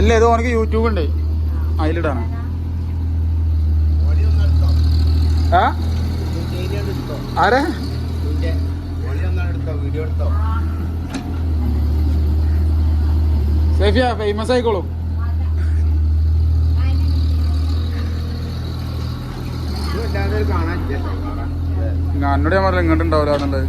അല്ല ഇത് ഓനക്ക് യൂട്യൂബ് ഉണ്ട് അതിലിടാണ്. ആരെ സേഫിയ ഫേമസ് ആയിക്കോളും. എന്നോട് ഞാൻ പറഞ്ഞില്ല ഇങ്ങോട്ട് ഉണ്ടാവില്ല എന്നുള്ളത്.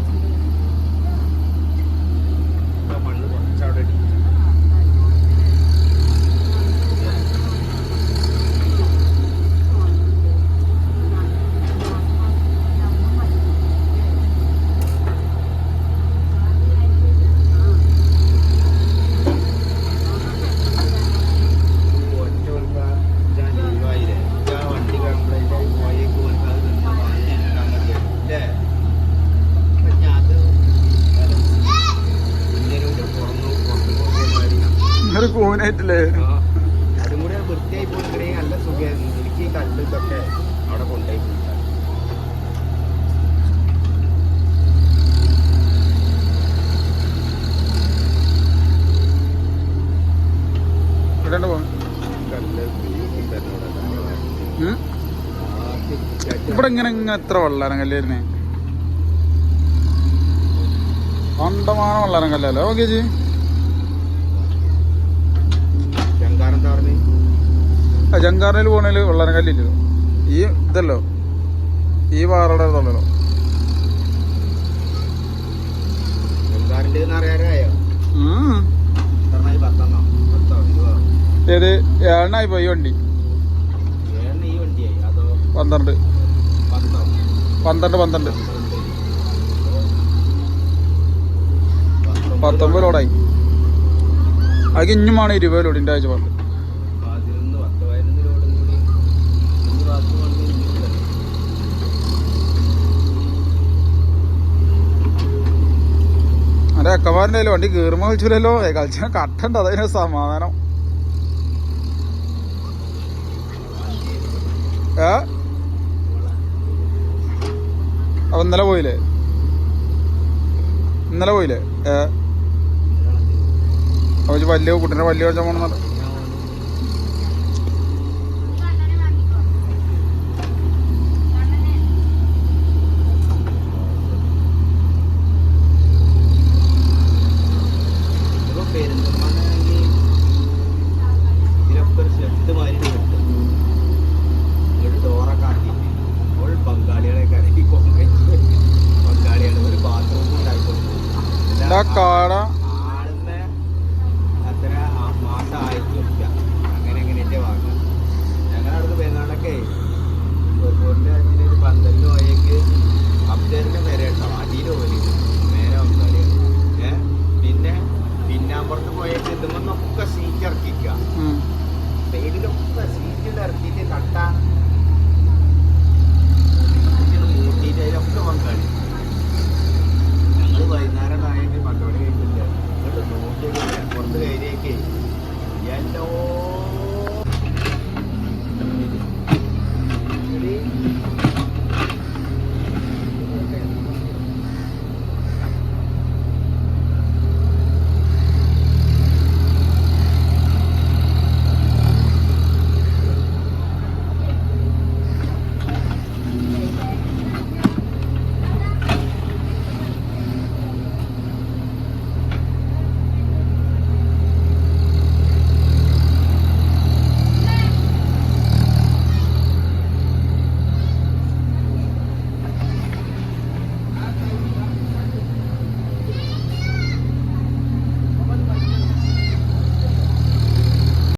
കൂനായിട്ടില്ലേ അതും കൂടെ വൃത്തിയായി പോയി നല്ല സുഖമായിരുന്നു. എനിക്ക് ഈ കല്ല് ഇതൊക്കെ അവിടെ കൊണ്ടുപോയി ഇവിടെ ഇങ്ങനെ എത്ര വെള്ളാരം കല്ലായിരുന്നേ? കണ്ടമാനം വെള്ളാരം കല്ലല്ലോ. ഓക്കെ ജി ജങ്കാറിൽ പോണേല് വെള്ളാരം കല്ലില്ലല്ലോ. ഈ ഇതല്ലോ ഈ പാറയുടെ ഇതല്ലോ. ഏത് 7 പോയി വണ്ടി? 12 19 ലോഡായി. അത് ഇഞ്ഞുമാണ് 20 ലോഡിൻ്റെ ആഴ്ച പറഞ്ഞു. അതെ അക്കമാരൻ്റെ വണ്ടി കീറുമ്പോ കളിച്ചില്ലല്ലോ. കളിച്ചാൽ കട്ടുണ്ട് അതിന് സമാധാനം. അപ്പൊ ഇന്നലെ പോയില്ലേ? അപ്പൊ വലിയ കുട്ടീനെ വലിയ കളിച്ചാൽ പോണെന്നല്ല. കാട അത്ര മാസം 1000 രൂപ അങ്ങനെ എങ്ങനെയൊക്കെ വാങ്ങാം. ഞങ്ങളവിടുന്ന് പെരുന്നാളൊക്കെ ഒരു 12 പോയേക്ക് അപ്തേറിന്റെ നേരെ കേട്ടോ അടിയിൽ പോയി നേരെ വന്നാല് പിന്നെ പിന്നാമ്പുറത്ത് പോയേക്ക് ഇതുമൊന്നൊക്കെ സീറ്റ് ഇറക്കിക്കുക. സൈഡിലൊക്കെ സീറ്റിൽ ഇറക്കിയിട്ട് കട്ട കൂട്ടിയിട്ട് അതിലൊക്കെ പങ്കാളി. ഞങ്ങൾ വൈകുന്നേരം ആയിട്ട് 12 മണി കഴിഞ്ഞില്ല. ഇങ്ങോട്ട് നോക്കിയൊക്കെ പുറത്ത് കയറിയൊക്കെ എല്ലാ